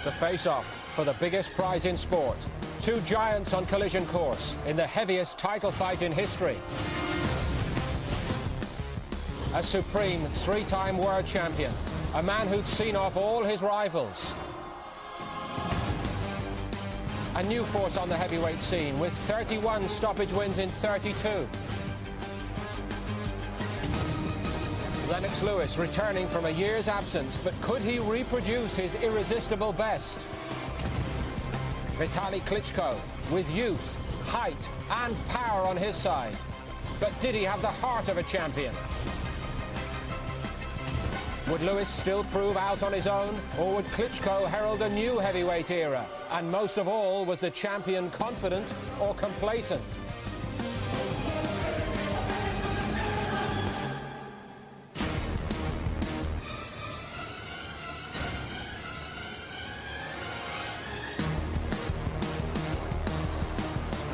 The face-off for the biggest prize in sport. Two giants on collision course in the heaviest title fight in history. A supreme three-time world champion, a man who'd seen off all his rivals. A new force on the heavyweight scene with 31 stoppage wins in 32. Lennox Lewis returning from a year's absence, but could he reproduce his irresistible best? Vitali Klitschko with youth, height and power on his side. But did he have the heart of a champion? Would Lewis still prove out on his own, or would Klitschko herald a new heavyweight era? And most of all, was the champion confident or complacent?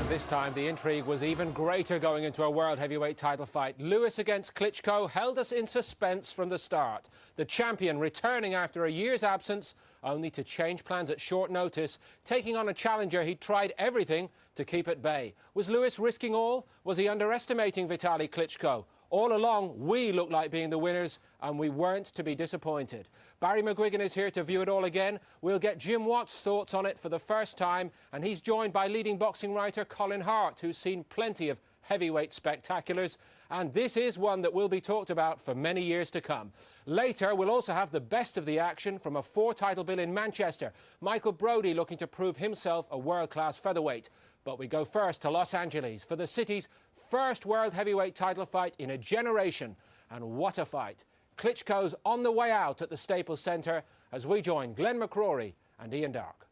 This time, the intrigue was even greater going into a world heavyweight title fight. Lewis against Klitschko held us in suspense from the start. The champion returning after a year's absence, only to change plans at short notice, taking on a challenger he'd tried everything to keep at bay. Was Lewis risking all? Was he underestimating Vitali Klitschko? All along, we looked like being the winners, and we weren't to be disappointed. Barry McGuigan is here to view it all again. We'll get Jim Watt's thoughts on it for the first time, and he's joined by leading boxing writer Colin Hart, who's seen plenty of heavyweight spectaculars, and this is one that will be talked about for many years to come. Later, we'll also have the best of the action from a four-title bill in Manchester. Michael Brodie looking to prove himself a world-class featherweight. But we go first to Los Angeles for the city's first world heavyweight title fight in a generation. And what a fight. Klitschko's on the way out at the Staples Centre as we join Glenn McCrory and Ian Darke.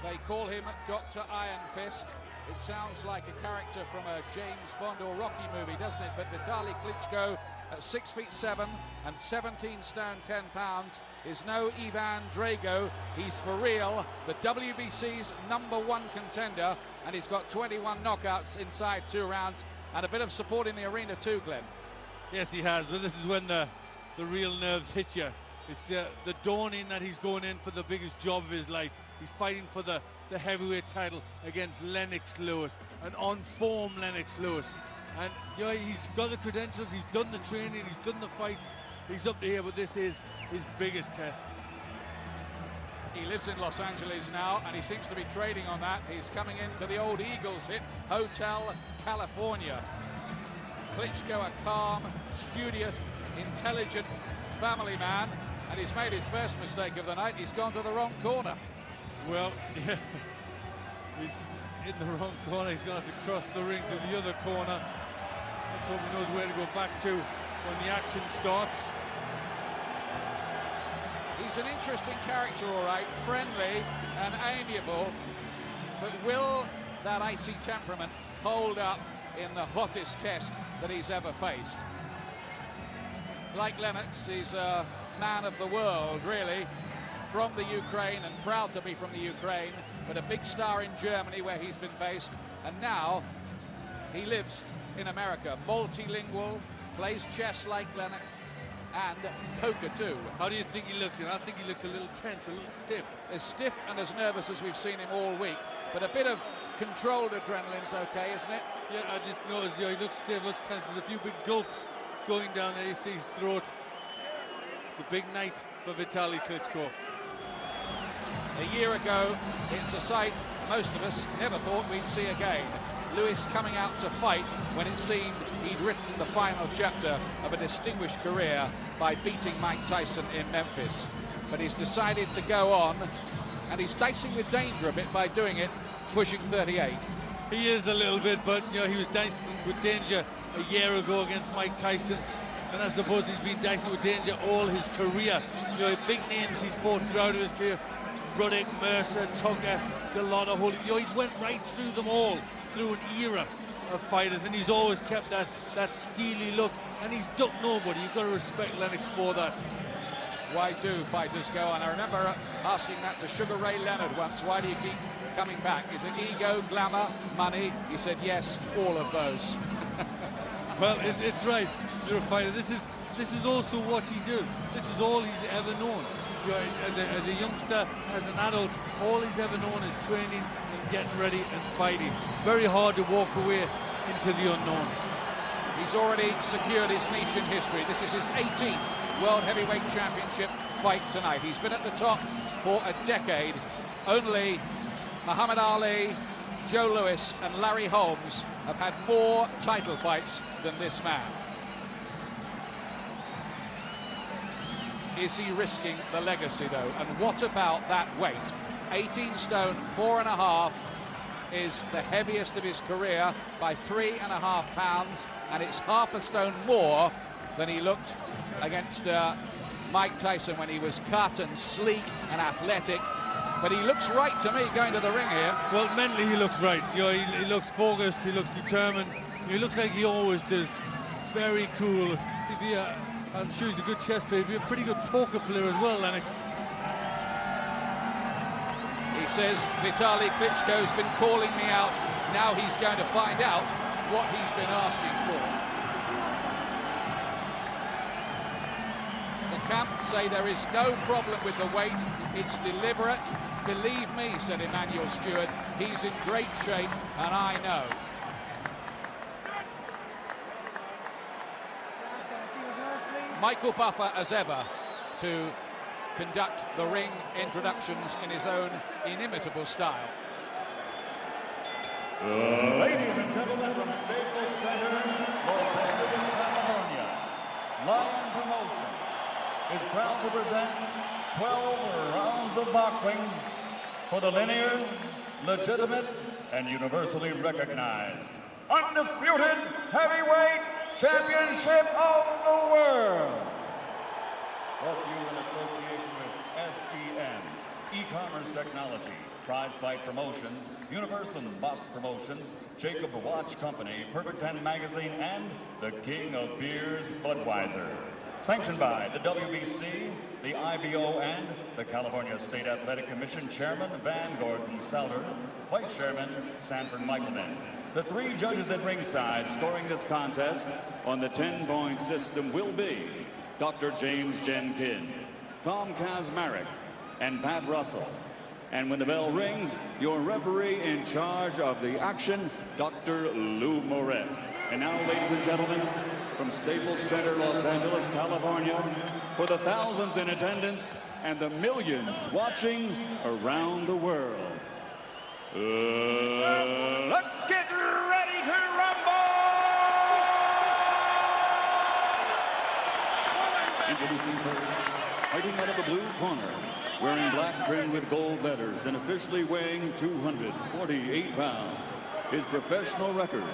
They call him Dr. Iron Fist. It sounds like a character from a James Bond or Rocky movie, doesn't it? But Vitali Klitschko, at 6'7" and 17 stone 10 pounds, is no Ivan Drago. He's for real, the WBC's #1 contender, and he's got 21 knockouts inside 2 rounds, and a bit of support in the arena too, Glenn. Yes, he has, but this is when the real nerves hit you. It's the dawning that he's going in for the biggest job of his life. He's fighting for the heavyweight title against Lennox Lewis, an on-form Lennox Lewis. And you know, he's got the credentials, he's done the training, he's done the fights, he's up to here, but this is his biggest test. He lives in Los Angeles now, and he seems to be trading on that. He's coming into the old Eagles hit, Hotel California. Klitschko, a calm, studious, intelligent family man, and he's made his first mistake of the night. He's gone to the wrong corner. Well, yeah, he's in the wrong corner. He's going to have to cross the ring to the other corner. Let's hope he knows where to go back to when the action starts. He's an interesting character, all right, friendly and amiable, but will that icy temperament hold up in the hottest test that he's ever faced? Like Lennox, he's a man of the world, really, from the Ukraine, and proud to be from the Ukraine, but a big star in Germany where he's been based, and now he lives in America. Multilingual, plays chess like Lennox, and poker too. How do you think he looks? I think he looks a little tense, a little stiff. As stiff and as nervous as we've seen him all week, but a bit of controlled adrenaline's okay, isn't it? Yeah, I just noticed, he looks stiff, looks tense. There's a few big gulps going down there. You see his throat. It's a big night for Vitali Klitschko. A year ago, it's a sight most of us never thought we'd see again. Lewis coming out to fight when it seemed he'd written the final chapter of a distinguished career by beating Mike Tyson in Memphis. But he's decided to go on, and he's dicing with danger a bit by doing it, pushing 38. He is a little bit, but you know, he was dicing with danger a year ago against Mike Tyson, and I suppose he's been dicing with danger all his career. You know, big names he's fought throughout his career: Ruddock, Mercer, Tucker, Gallotta, Holy. You know, he's went right through them all, through an era of fighters, and he's always kept that steely look, and he's ducked nobody. You've got to respect Lennox for that. Why do fighters go on? I remember asking that to Sugar Ray Leonard once. Why do you keep coming back? Is it ego, glamour, money? He said yes, all of those. Well, it's right. You're a fighter. This is also what he does. This is all he's ever known. You know, as a youngster, as an adult, all he's ever known is training and getting ready and fighting. Very hard to walk away into the unknown. He's already secured his niche in history. This is his 18th World Heavyweight Championship fight tonight. He's been at the top for a decade. Only Muhammad Ali, Joe Louis and Larry Holmes have had more title fights than this man. Is he risking the legacy, though? And what about that weight? 18 stone, 4.5 is the heaviest of his career by 3.5 pounds, and it's half a stone more than he looked against Mike Tyson when he was cut and sleek and athletic. But he looks right to me going to the ring here. Well, mentally he looks right. You know, he looks focused, he looks determined. He looks like he always does. Very cool. I'm sure he's a good chess player. He'd be a pretty good poker player as well, Lennox. He says, Vitali Klitschko's been calling me out. Now he's going to find out what he's been asking for. The camp say there is no problem with the weight. It's deliberate. Believe me, said Emmanuel Stewart, he's in great shape, and I know. Michael Buffer, as ever, to conduct the ring introductions in his own inimitable style. Ladies and gentlemen, from Staples Center, Los Angeles, California, Lion Promotions is proud to present 12 rounds of boxing for the linear, legitimate, and universally recognized undisputed heavyweight championship of the world. Brought to you in association with SEN, E-Commerce Technology, Prize Fight Promotions, Universal Box Promotions, Jacob Watch Company, Perfect 10 Magazine, and the King of Beers, Budweiser. Sanctioned by the WBC, the IBO, and the California State Athletic Commission Chairman Van Gordon Souter, Vice Chairman Sanford Michelman. The 3 judges at ringside scoring this contest on the 10-point system will be Dr. James Jenkin, Tom Kazmarek, and Pat Russell. And when the bell rings, your referee in charge of the action, Dr. Lou Moret. And now, ladies and gentlemen, from Staples Center, Los Angeles, California, for the thousands in attendance and the millions watching around the world, let's get ready to rumble! Introducing first, fighting out of the blue corner, wearing black trimmed with gold letters and officially weighing 248 pounds. His professional record,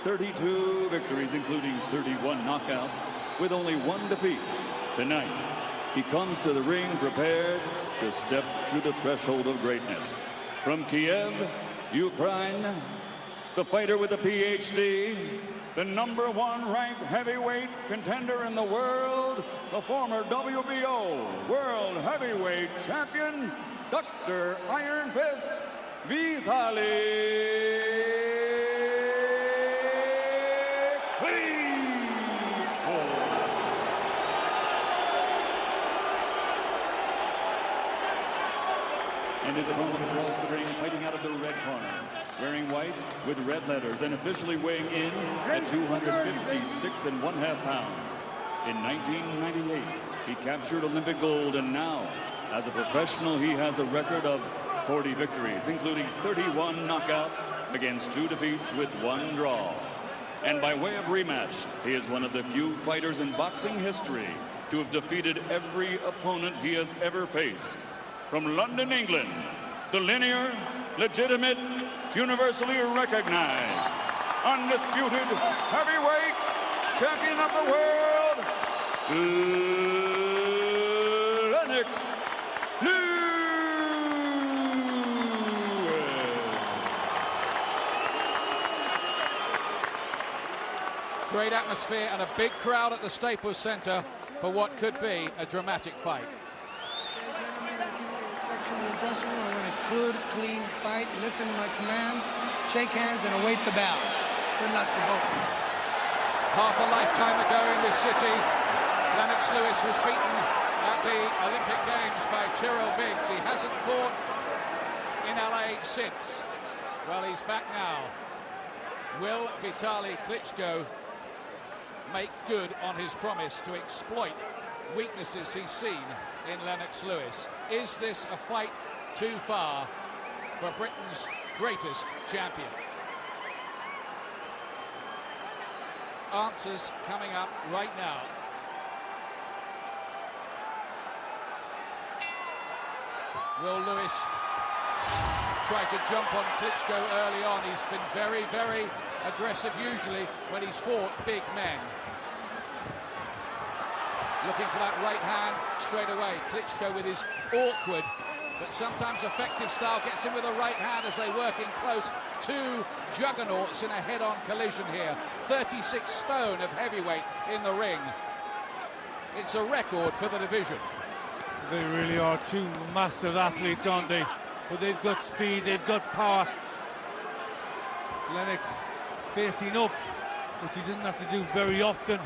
32 victories, including 31 knockouts, with only 1 defeat. Tonight, he comes to the ring prepared to step through the threshold of greatness. From Kiev, Ukraine, the fighter with a PhD, the #1 ranked heavyweight contender in the world, the former WBO World Heavyweight Champion, Dr. Iron Fist Vitali klitschko. And his opponent across the ring, fighting out of the red corner, wearing white with red letters and officially weighing in at 256.5 pounds. In 1998, he captured Olympic gold, and now, as a professional, he has a record of 40 victories, including 31 knockouts against 2 defeats with 1 draw. And by way of rematch, he is one of the few fighters in boxing history to have defeated every opponent he has ever faced. From London, England, the linear, legitimate, universally recognized, undisputed heavyweight champion of the world, Lennox. Great atmosphere and a big crowd at the Staples Center for what could be a dramatic fight. In the dressing room, I want a good, clean fight. Listen to my commands, shake hands, and await the bout. Good luck to both. Half a lifetime ago in this city, Lennox Lewis was beaten at the Olympic Games by Tyrrell Biggs. He hasn't fought in LA since. Well, he's back now. Will Vitali Klitschko make good on his promise to exploit weaknesses he's seen in Lennox Lewis? Is this a fight too far for Britain's greatest champion? Answers coming up right now. Will Lewis try to jump on Klitschko early on? He's been very, very aggressive usually when he's fought big men. Looking for that right hand straight away. Klitschko with his awkward but sometimes effective style gets in with a right hand as they work in close. Two juggernauts in a head-on collision here. 36 stone of heavyweight in the ring. It's a record for the division. They really are two massive athletes, aren't they? But they've got speed, they've got power. Lennox facing up, which he didn't have to do very often.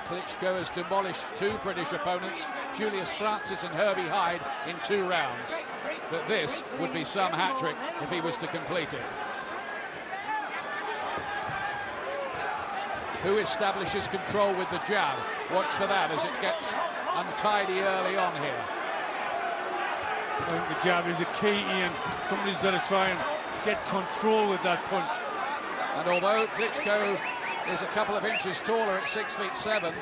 Klitschko has demolished two British opponents, Julius Francis and Herbie Hyde, in 2 rounds. But this would be some hat-trick if he was to complete it. Who establishes control with the jab? Watch for that as it gets untidy early on here. I think the jab is a key, Ian. Somebody's got to try and get control with that punch. And although Klitschko is a couple of inches taller at 6'7",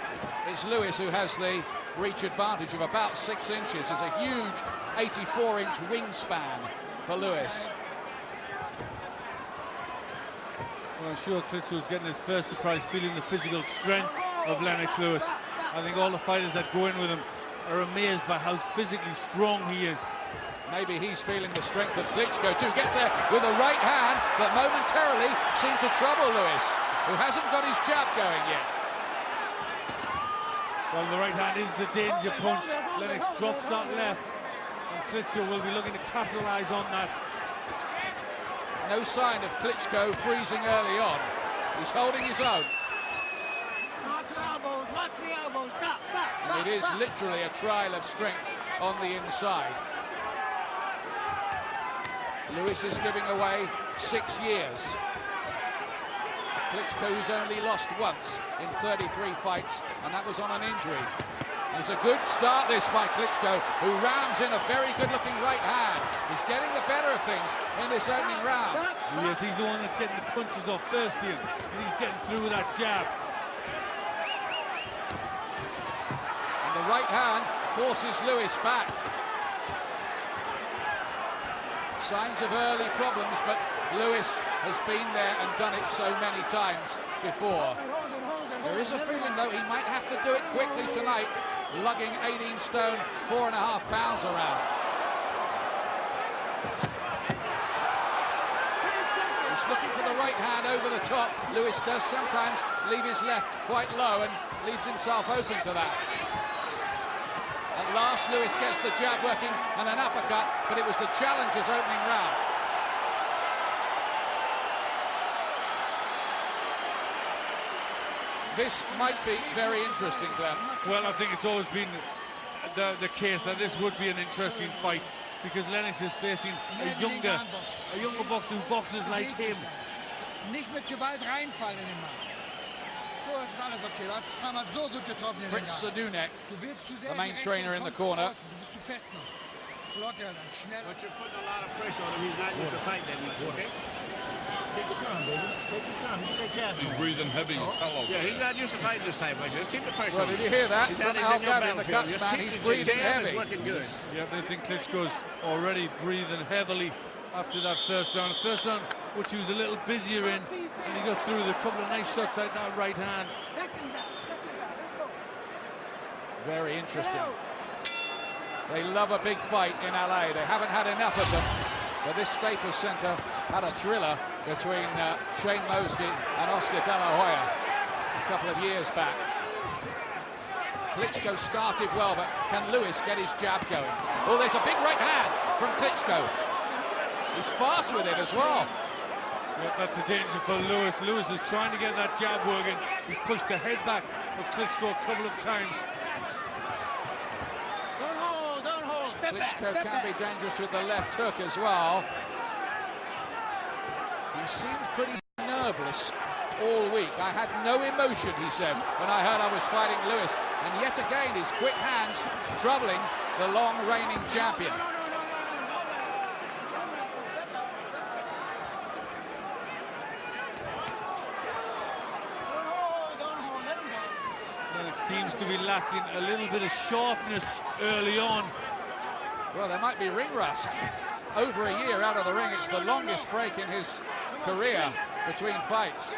it's Lewis who has the reach advantage of about 6 inches. It's a huge 84-inch wingspan for Lewis. Well, I'm sure Klitschko's getting his first surprise, feeling the physical strength of Lennox Lewis. I think all the fighters that go in with him are amazed by how physically strong he is. Maybe he's feeling the strength of Klitschko too. Gets there with a right hand that momentarily seemed to trouble Lewis, who hasn't got his jab going yet. Well, the right hand is the danger punch. Lennox drops that left, and Klitschko will be looking to capitalise on that. No sign of Klitschko freezing early on. He's holding his own. And it is literally a trial of strength on the inside. Lewis is giving away 6 years. Klitschko's only lost once in 33 fights, and that was on an injury. It's a good start this by Klitschko, who rams in a very good-looking right hand. He's getting the better of things in this opening round. Yes, he's the one that's getting the punches off first, Ian, and he's getting through with that jab. And the right hand forces Lewis back. Signs of early problems, but Lewis has been there and done it so many times before. There is a feeling, though, he might have to do it quickly tonight, lugging 18 stone, 4.5 pounds around. He's looking for the right hand over the top. Lewis does sometimes leave his left quite low and leaves himself open to that. At last, Lewis gets the jab working and an uppercut, but it was the challenger's opening round. This might be very interesting, Glenn. Well, I think it's always been the case that this would be an interesting fight, because Lennox is facing a younger boxer who boxes like him. Nicht mit Gewalt reinfallen in den Mann. So ist alles okay. Du hast ein paar Mal so gut getroffen in den Prince Sadunek, Du willst zu sehr the main direkt, trainer dann in the kommst du corner. raus, Du bist zu fest noch. Locker, dann schnell. But you're putting a lot of pressure on him. He's not used to fighting that much, okay? Take your time, baby. Take your time. Get that jab. He's breathing heavy. He's hollow. Yeah, he's not used to fighting this type of pressure. Just keep the pressure Well, on did him. you hear that? He's From out, he's in your Al Gavin, the battlefield. Just Cutsman, keep he's the breathing jab heavy. is working good. Yeah, they think Klitschko's already breathing heavily after that first round. The first round, which he was a little busier in, and he got through with a couple of nice shots out that right hand. Very interesting. They love a big fight in LA. They haven't had enough of them. But this Staples Center had a thriller between Shane Mosby and Oscar De La Hoya a couple of years back. Klitschko started well, but can Lewis get his jab going? Oh, there's a big right hand from Klitschko. He's fast with it as well. Yeah, that's the danger for Lewis. Lewis is trying to get that jab working. He's pushed the head back of Klitschko a couple of times. Don't hold, don't hold. Step back, Klitschko step can back. be dangerous with the left hook as well. He seemed pretty nerveless all week. I had no emotion, he said, when I heard I was fighting Lewis. And yet again, his quick hands troubling the long reigning champion. Lennox seems to be lacking a little bit of sharpness early on. Well, there might be ring rust. Over a year out of the ring, it's the longest break in his career between fights.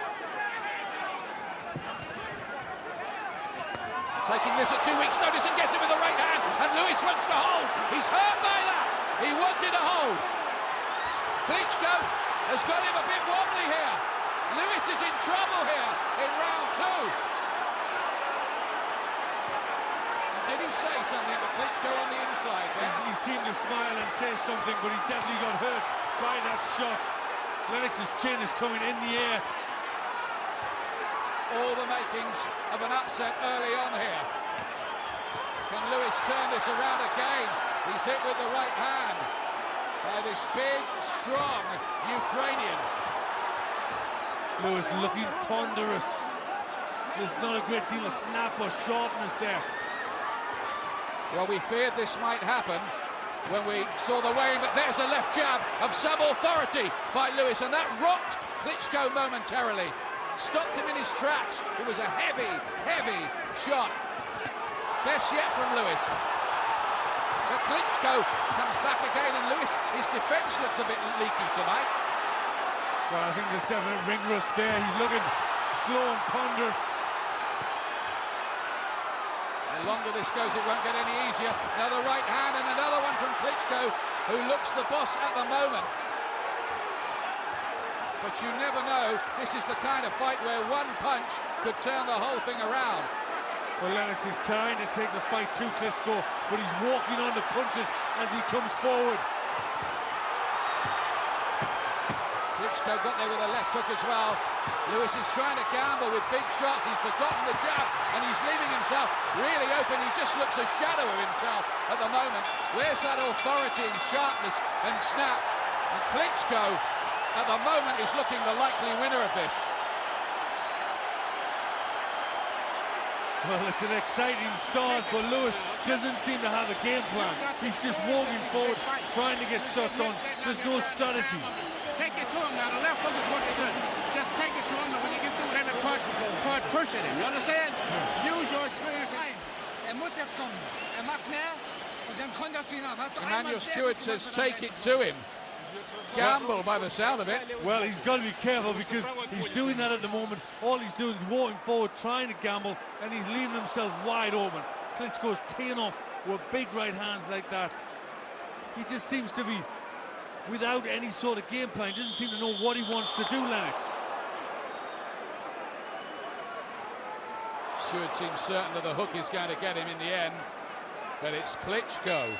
Taking this at 2 weeks' notice and gets it with the right hand, and Lewis wants to hold. He's hurt by that. He wanted to hold. Klitschko has got him a bit wobbly here. Lewis is in trouble here in round 2. Did he say something to Klitschko on the inside there? He seemed to smile and say something, but he definitely got hurt by that shot. Lennox's chin is coming in the air. All the makings of an upset early on here. Can Lewis turn this around again? He's hit with the right hand by this big, strong Ukrainian. Lewis looking ponderous. There's not a great deal of snap or sharpness there. Well, we feared this might happen when we saw the weigh-in, but there's a left jab of some authority by Lewis, and that rocked Klitschko momentarily. Stopped him in his tracks. It was a heavy, heavy shot. Best yet from Lewis. But Klitschko comes back again, and Lewis, his defence looks a bit leaky tonight. Well, I think there's definite ring rust there. He's looking slow and ponderous. The longer this goes, it won't get any easier. Another right hand and another one from Klitschko, who looks the boss at the moment. But you never know. This is the kind of fight where one punch could turn the whole thing around. Well, Lennox is trying to take the fight to Klitschko, but he's walking on the punches as he comes forward. Klitschko got there with a left hook as well. Lewis is trying to gamble with big shots. He's forgotten the jab, and he's leaving himself really open. He just looks a shadow of himself at the moment. Where's that authority and sharpness and snap? And Klitschko, at the moment, is looking the likely winner of this. Well, it's an exciting start, but Lewis doesn't seem to have a game plan. He's just walking forward, trying to get shots on. There's no strategy. Take it to him now. The left hook is working good. Just take it to him. When you get through with every punch, start pushing him. You understand? Use your experience. Muss jetzt kommen. Macht mehr und dann konterst du ihn ab. Emmanuel Stewart says take it to him. Gamble by the sound of it. Well, he's got to be careful because he's doing that at the moment. All he's doing is walking forward, trying to gamble, and he's leaving himself wide open. Klitschko's teeing off with big right hands like that. He just seems to be without any sort of game plan. He doesn't seem to know what he wants to do, Lennox. Stewart seems certain that the hook is going to get him in the end, but it's Klitschko.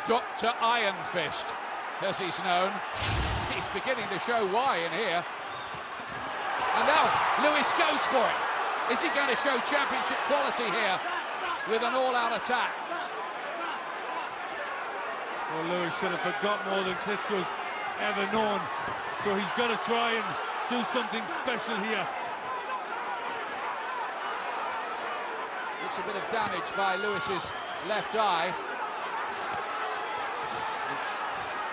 Dr. Iron Fist, as he's known. He's beginning to show why in here. And now Lewis goes for it. Is he going to show championship quality here with an all-out attack? Well, Lewis should have forgotten more than Klitschko's ever known, so he's got to try and do something special here. Looks a bit of damage by Lewis's left eye.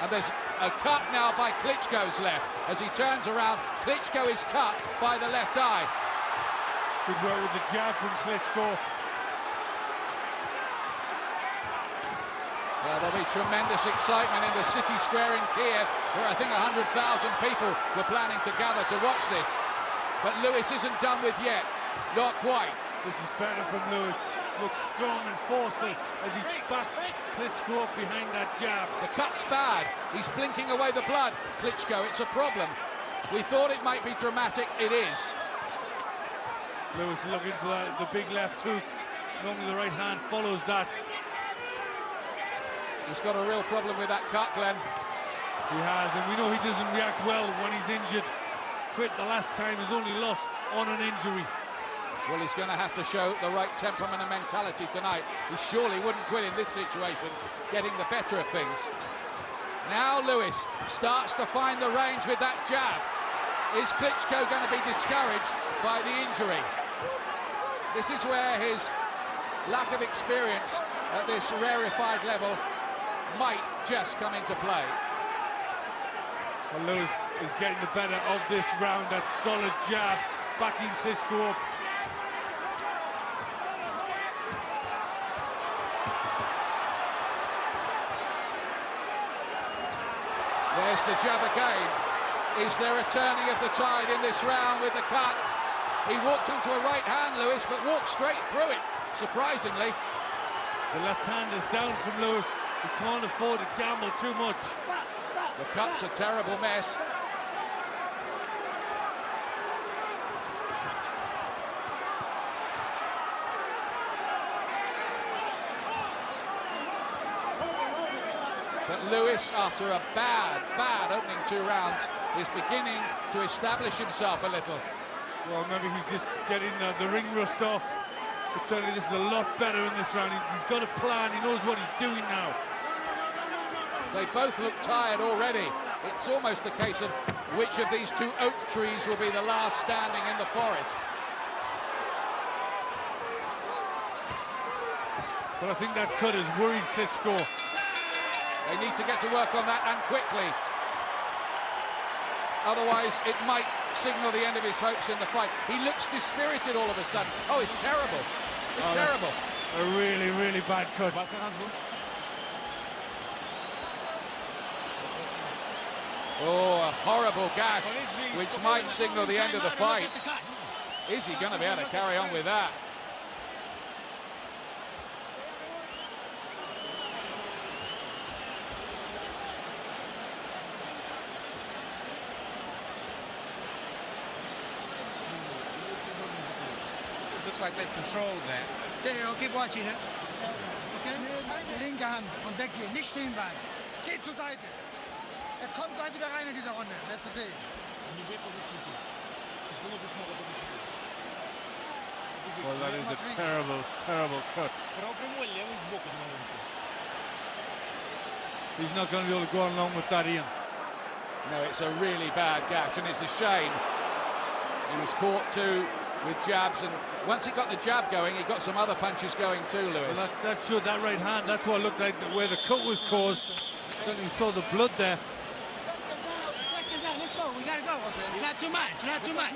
And there's a cut now by Klitschko's left. As he turns around, Klitschko is cut by the left eye. Good work with the jab from Klitschko. Well, there'll be tremendous excitement in the city square in Kiev, where I think 100,000 people were planning to gather to watch this. But Lewis isn't done with yet. Not quite. This is better from Lewis. Looks strong and forceful as he backs Klitschko up behind that jab. The cut's bad. He's blinking away the blood. Klitschko, it's a problem. We thought it might be dramatic. It is. Lewis looking for that, the big left hook. Normally the right hand follows that. He's got a real problem with that cut, Glenn. He has, and we know he doesn't react well when he's injured. Quit the last time, his only loss on an injury. Well, he's going to have to show the right temperament and mentality tonight. He surely wouldn't quit in this situation, getting the better of things. Now Lewis starts to find the range with that jab. Is Klitschko going to be discouraged by the injury? This is where his lack of experience at this rarefied level might just come into play. Well, Lewis is getting the better of this round. That solid jab, backing Klitschko up. There's the jab again. Is there a turning of the tide in this round with the cut? He walked onto a right hand, Lewis, but walked straight through it, surprisingly. The left hand is down from Lewis. He can't afford to gamble too much. The cut's a terrible mess. But Lewis, after a bad opening 2 rounds, is beginning to establish himself a little. Well, maybe he's just getting the ring rust off. But certainly this is a lot better in this round. He's got a plan, he knows what he's doing now. They both look tired already. It's almost a case of which of these 2 oak trees will be the last standing in the forest. But I think that cut has worried Klitschko. They need to get to work on that, and quickly. Otherwise, it might signal the end of his hopes in the fight. He looks dispirited all of a sudden. Oh, it's terrible. It's terrible. A really, really bad cut. Oh, a horrible gash, which might signal the end of the fight. Is he going to be able to carry on with that? Looks like they've controlled that. Yeah, keep watching it. Okay? Linke Hand und weggehen, nicht stehen bleiben. Geht zur Seite. Er kommt gleich wieder rein in diese Runde, wirst du sehen. Well, that is a terrible, terrible cut. He's not going to be able to go along with that, Ian. No, it's a really bad gash, and it's a shame. He was caught too with jabs, and once he got the jab going, he got some other punches going too, Lewis. Well, that showed that right hand. That's what looked like where the cut was caused. Certainly saw the blood there. Let's go, we gotta go. Okay. Not too much, not too much.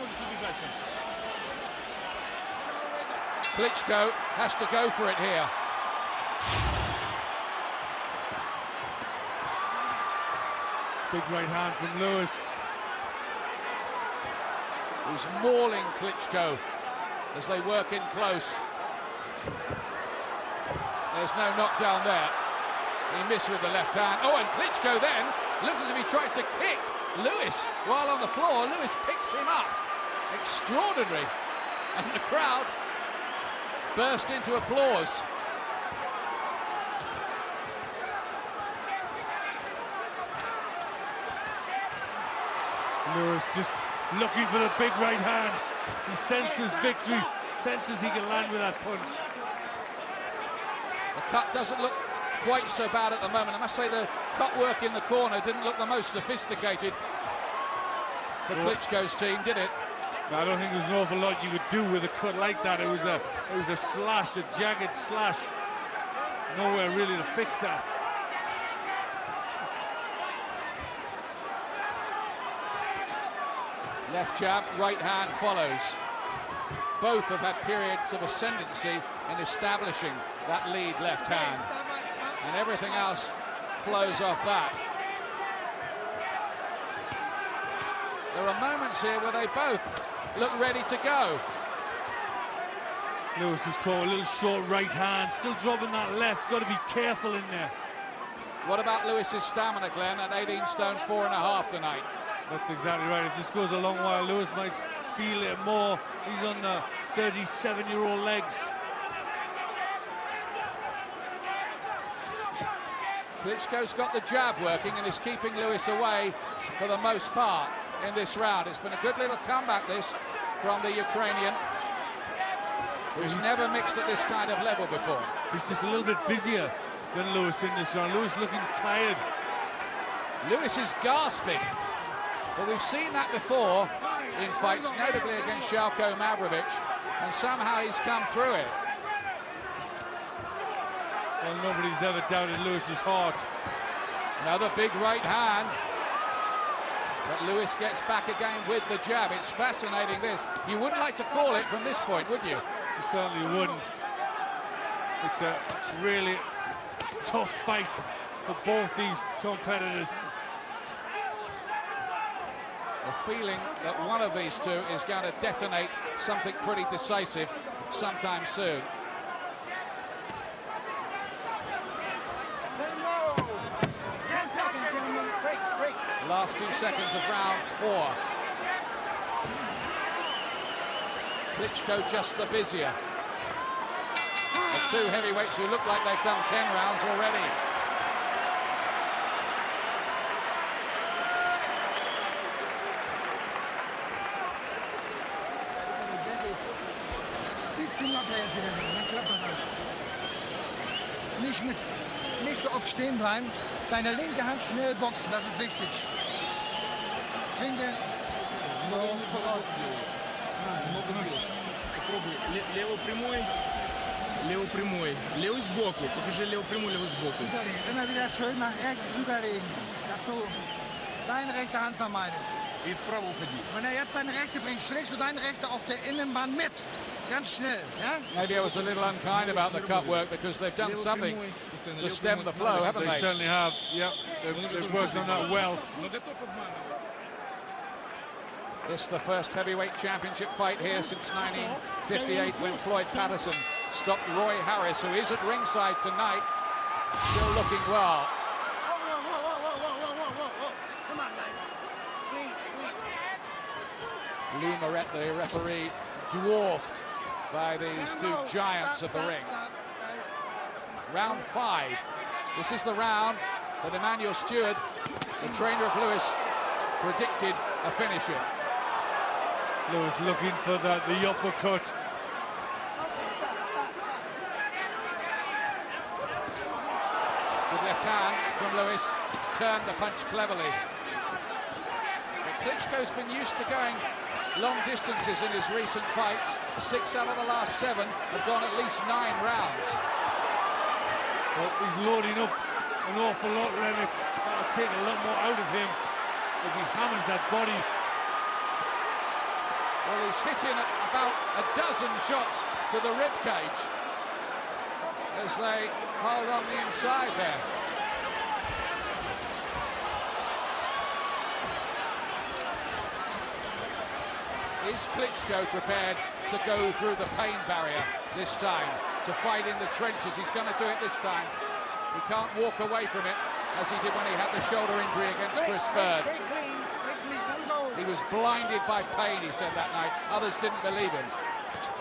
Klitschko has to go for it here. Big right hand from Lewis. He's mauling Klitschko as they work in close. There's no knockdown there. He missed with the left hand. Oh, and Klitschko then looked as if he tried to kick Lewis while on the floor. Lewis picks him up. Extraordinary. And the crowd burst into applause. Lewis just looking for the big right hand. He senses victory, senses he can land with that punch. The cut doesn't look quite so bad at the moment. I must say the cut work in the corner didn't look the most sophisticated for Klitschko's team, did it? No, I don't think there's an awful lot you could do with a cut like that. It was a slash, a jagged slash. Nowhere really to fix that. Left jab, right hand follows. Both have had periods of ascendancy in establishing that lead left hand. And everything else flows off that. There are moments here where they both look ready to go. Lewis was caught a little short right hand, still dropping that left. Got to be careful in there. What about Lewis's stamina, Glenn, at 18 stone 4.5 tonight? That's exactly right. If this goes a long while, Lewis might feel it more. He's on the 37-year-old legs. Klitschko's got the jab working and is keeping Lewis away for the most part in this round. It's been a good little comeback, this, from the Ukrainian, who's never mixed at this kind of level before. He's just a little bit busier than Lewis in this round. Lewis looking tired. Lewis is gasping, but we've seen that before in fights, notably against Shalko Mavrovic, and somehow he's come through it. Well, nobody's ever doubted Lewis's heart. Another big right hand, but Lewis gets back again with the jab. It's fascinating, this. You wouldn't like to call it from this point, would you? You certainly wouldn't. It's a really tough fight for both these competitors. The feeling that one of these two is going to detonate something pretty decisive sometime soon. Last few seconds of round 4. Klitschko just the busier. The two heavyweights who look like they've done 10 rounds already. Nicht so oft stehen bleiben. Deine linke Hand schnell boxen, das ist wichtig. Klinge. Лево прямой, лево прямой. Левый сбоку. Покажи лево прямой, левый сбоку. Immer wieder schön nach rechts überlegen, dass du deine rechte Hand vermeidest. И вправо уходи. Wenn jetzt deine rechte bringt, schlägst du deine rechte auf der Innenbahn mit. Ganz schnell, ja? Maybe I was a little unkind about the cut work because they've done something to stem the flow, haven't They they? certainly have. Yep, they've worked on that well. This is the first heavyweight championship fight here since 1958 when Floyd Patterson stopped Roy Harris, who is at ringside tonight, still looking well. Come on, guys. Lou Moret, the referee, dwarfed by these two giants of the ring. Round 5. This is the round that Emmanuel Stewart, the trainer of Lewis, predicted a finisher. Lewis looking for the uppercut. Good left hand from Lewis, turned the punch cleverly. But Klitschko's been used to going long distances in his recent fights. 6 out of the last 7 have gone at least 9 rounds. Well, he's loading up an awful lot, Lennox. That'll take a lot more out of him as he hammers that body. Well, he's hit in about a dozen shots to the rib cage as they hold on the inside there. Is Klitschko prepared to go through the pain barrier this time, to fight in the trenches? He's going to do it this time. He can't walk away from it as he did when he had the shoulder injury against Chris Bird. He was blinded by pain, he said that night. Others didn't believe him.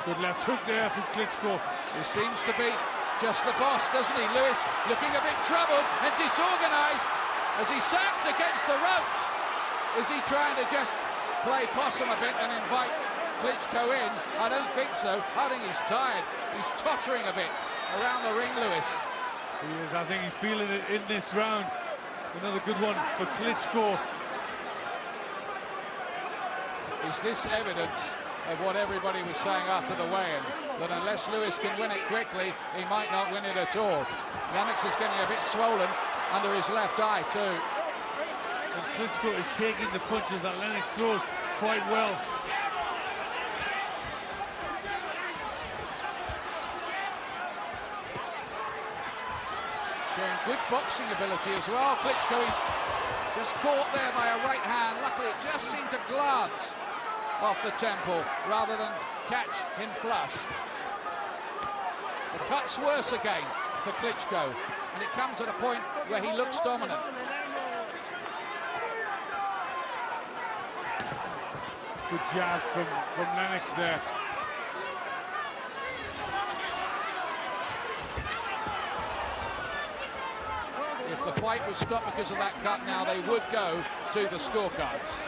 Good left hook there from Klitschko. He seems to be just the boss, doesn't he? Lewis looking a bit troubled and disorganised as he sacks against the ropes. Is he trying to just play possum a bit and invite Klitschko in? I don't think so. I think he's tired. He's tottering a bit around the ring, Lewis. He is. I think he's feeling it in this round. Another good one for Klitschko. Is this evidence of what everybody was saying after the weigh-in, that unless Lewis can win it quickly, he might not win it at all? Lennox is getting a bit swollen under his left eye too. And Klitschko is taking the punches that Lennox throws quite well. Showing good boxing ability as well. Klitschko is just caught there by a right hand. Luckily, it just seemed to glance off the temple rather than catch him flush. The cut's worse again for Klitschko, and it comes at a point where he looks dominant. Good jab from Lennox there. If the fight was stopped because of that cut, now they would go to the scorecards.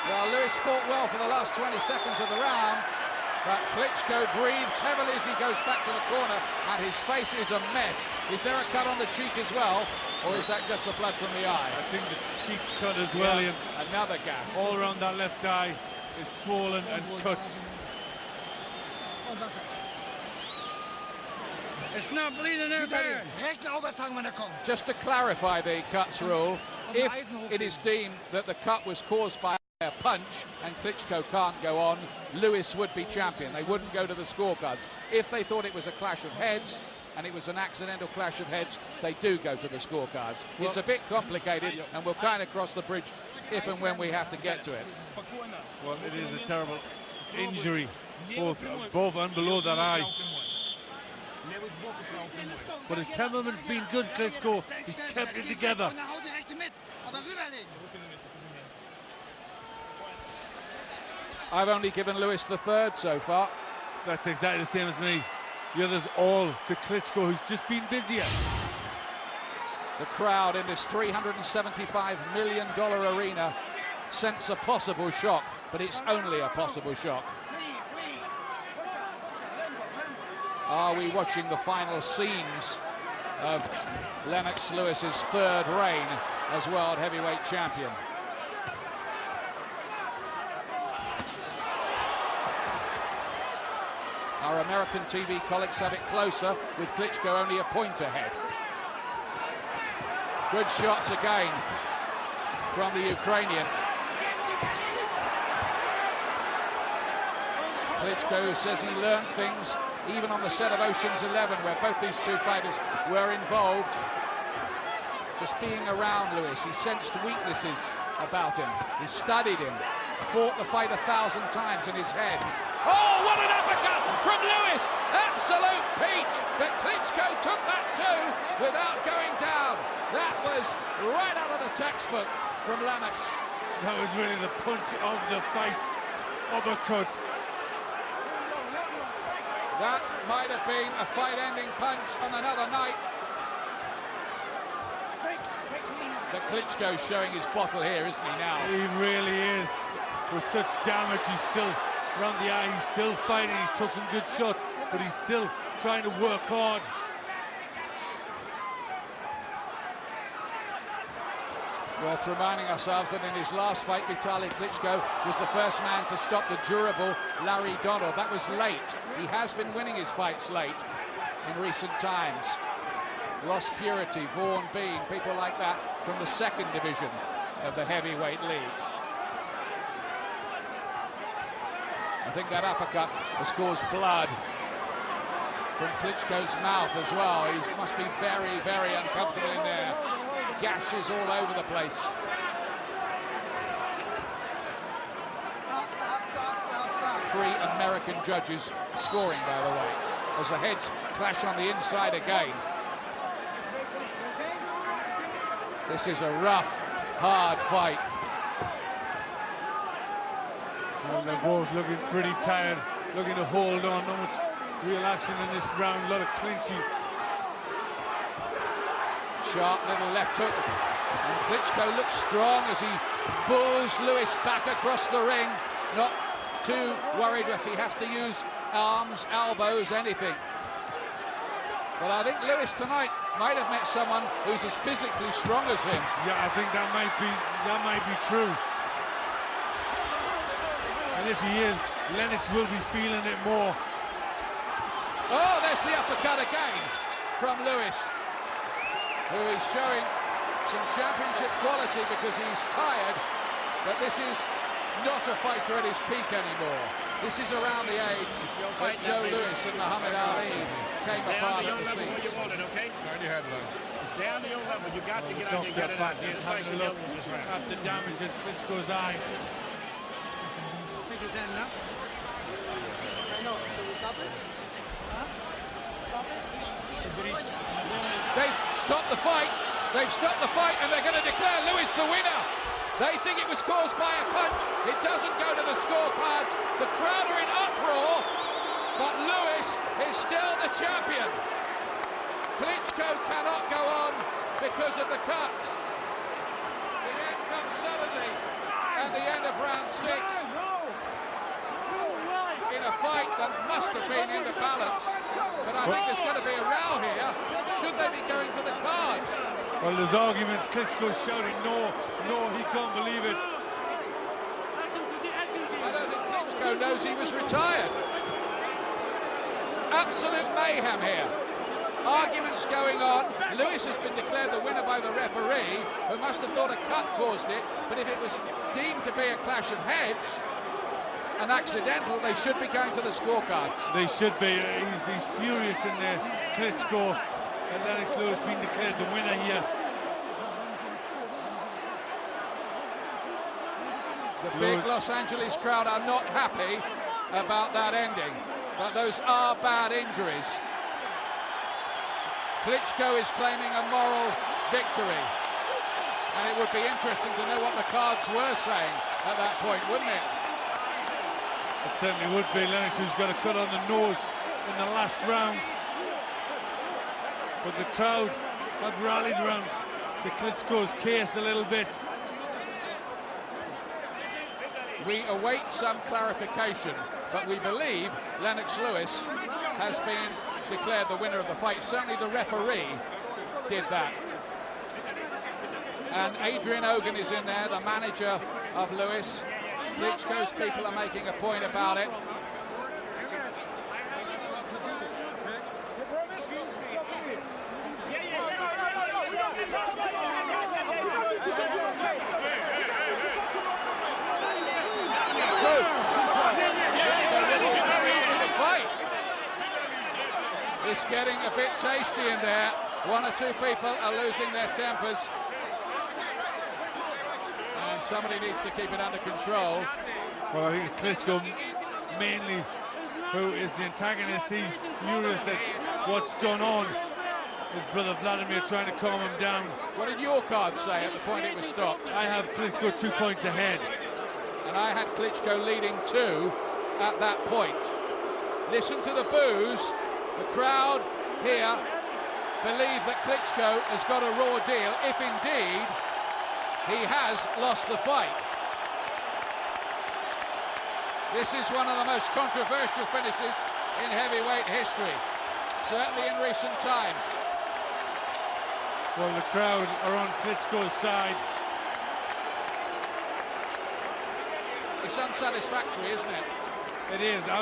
Well, Lewis fought well for the last 20 seconds of the round, but Klitschko breathes heavily as he goes back to the corner, and his face is a mess. Is there a cut on the cheek as well, or is that just the blood from the eye? I think the cheek's cut as well. Yeah, another gash. All around that left eye is swollen and cut. It's not bleeding there, Vitali. Rechte Aufwärtshang, wenn er kommt. Just to clarify the cuts rule, if it is deemed that the cut was caused by a punch and Klitschko can't go on, Lewis would be champion. They wouldn't go to the scorecards. If they thought it was a clash of heads and it was an accidental clash of heads, they do go to the scorecards. Well, it's a bit complicated, and we'll kind of cross the bridge if and when we have to get to it. Well, it is a terrible injury, both above and below that eye. But his temperament's been good, Klitschko. He's kept it together. I've only given Lewis the third so far. That's exactly the same as me. The others all to Klitschko, who's just been busier. The crowd in this $375 million arena sense a possible shock, but it's only a possible shock. Are we watching the final scenes of Lennox Lewis's third reign as world heavyweight champion? Our American TV colleagues have it closer, with Klitschko only a point ahead. Good shots again from the Ukrainian. Klitschko says he learned things even on the set of Ocean's 11, where both these two fighters were involved. Just being around Lewis, he sensed weaknesses about him. He studied him, fought the fight 1,000 times in his head. Oh, what an uppercut from Lewis! Absolute peach, but Klitschko took that too without going down. That was right out of the textbook from Lennox. That was really the punch of the fight. Uppercut. That might have been a fight-ending punch on another night. But Klitschko's showing his bottle here, isn't he, now? He really is. With such damage, he's still around the eye, he's still fighting, he's took some good shots, but he's still trying to work hard. Worth reminding ourselves that in his last fight, Vitali Klitschko was the first man to stop the durable Larry Donald. That was late. He has been winning his fights late in recent times. Ross Purity, Vaughan Bean, people like that from the second division of the heavyweight league. I think that uppercut has caused blood from Klitschko's mouth as well. He must be very, very uncomfortable in there. Gashes all over the place. Three American judges scoring, by the way, as the heads clash on the inside again. This is a rough, hard fight. Well, they're both looking pretty tired, looking to hold on. Not much real action in this round, a lot of clinching. Sharp little left hook, and Klitschko looks strong as he bulls Lewis back across the ring. Not too worried if he has to use arms, elbows, anything. But I think Lewis tonight might have met someone who's as physically strong as him. Yeah, I think that might be true. And if he is, Lennox will be feeling it more. Oh, there's the uppercut again from Lewis, who is showing some championship quality because he's tired, but this is not a fighter at his peak anymore. This is around the age that Joe Louis and Muhammad Ali came apart at the seams. It's down to your level. You got to get out and get it out. At the damage in Klitschko's eye. Think it's ending up? I know. Should we stop it? Huh? Stop it? They've stopped the fight. They've stopped the fight, and they're going to declare Lewis the winner. They think it was caused by a punch. It doesn't go to the scorecards. The crowd are in uproar. But Lewis is still the champion. Klitschko cannot go on because of the cuts. The end comes suddenly at the end of round 6. In a fight that must have been in the balance. But I think there's going to be a row here. Should they be going to the cards? Well, there's arguments. Klitschko's shouting no, no, he can't believe it. I don't think Klitschko knows he was retired. Absolute mayhem here. Arguments going on. Lewis has been declared the winner by the referee, who must have thought a cut caused it, but if it was deemed to be a clash of heads, an accidental, they should be going to the scorecards. They should be. He's furious in there. Klitschko and Lennox Lewis being declared the winner here. The big Los Angeles crowd are not happy about that ending, but those are bad injuries. Klitschko is claiming a moral victory, and it would be interesting to know what the cards were saying at that point, wouldn't it? It certainly would be. Lennox, who's got a cut on the nose in the last round. But the crowd have rallied around to Klitschko's case a little bit. We await some clarification, but we believe Lennox Lewis has been declared the winner of the fight. Certainly the referee did that. And Adrian Ogan is in there, the manager of Lewis. Klitschko's people are making a point about it. It's getting a bit tasty in there. One or two people are losing their tempers. And somebody needs to keep it under control. Well, I think it's Klitschko mainly who is the antagonist. He's furious at what's gone on. His brother Vladimir trying to calm him down. What did your card say at the point it was stopped? I have Klitschko 2 points ahead. And I had Klitschko leading 2 at that point. Listen to the boos. The crowd here believe that Klitschko has got a raw deal, if indeed he has lost the fight. This is one of the most controversial finishes in heavyweight history, certainly in recent times. Well, the crowd are on Klitschko's side. It's unsatisfactory, isn't it? It is. I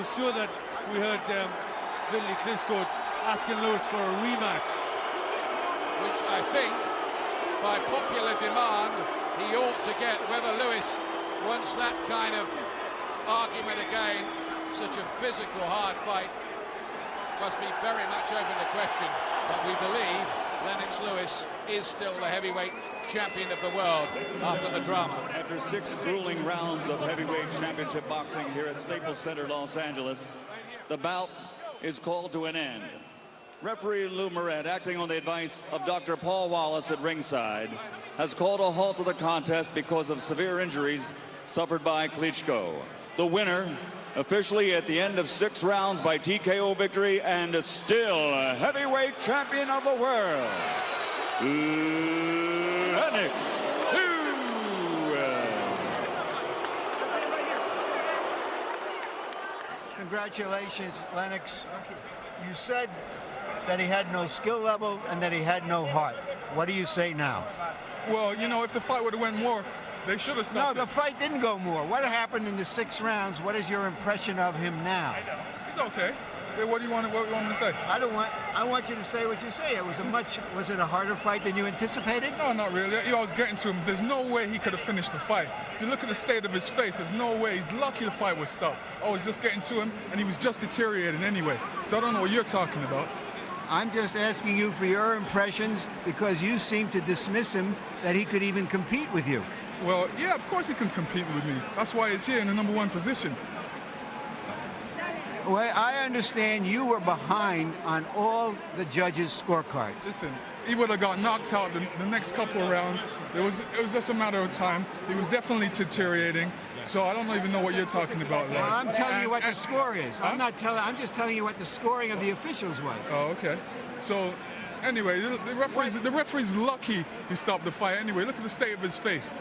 was sure that we heard Vitali Klitschko asking Lewis for a rematch, which I think, by popular demand, he ought to get. Whether Lewis wants that kind of argument again, such a physical, hard fight, must be very much open to question. But we believe Lennox Lewis is still the heavyweight champion of the world after the drama. After 6 grueling rounds of heavyweight championship boxing here at Staples Center, Los Angeles, the bout is called to an end. Referee Lou Moret, acting on the advice of Dr. Paul Wallace at ringside, has called a halt to the contest because of severe injuries suffered by Klitschko. The winner, officially at the end of 6 rounds by TKO victory, and still heavyweight champion of the world, Lennox. Congratulations, Lennox. You said that he had no skill level and that he had no heart. What do you say now? Well, you know, if the fight would have went more, they should have stopped. No, the fight didn't go more. What happened in the 6 rounds? What is your impression of him now? He's okay. Yeah, what do you want me to say? I want you to say what you say. Was it a harder fight than you anticipated? No, not really. You know, I was getting to him. There's no way he could have finished the fight. If you look at the state of his face, there's no way. He's lucky the fight was stopped. I was just getting to him, and he was just deteriorating anyway. So I don't know what you're talking about. I'm just asking you for your impressions because you seem to dismiss him that he could even compete with you. Well, yeah, of course he can compete with me. That's why he's here in the #1 position. Well, I understand you were behind on all the judges' scorecards. Listen, he would have got knocked out the next couple of rounds. It was just a matter of time. He was definitely deteriorating. So I don't even know what you're talking about, Larry. Well, I'm telling you what the score is. Huh? I'm just telling you what the scoring of the officials was. Oh, okay. So, anyway, the referee's lucky he stopped the fight. Anyway, look at the state of his face.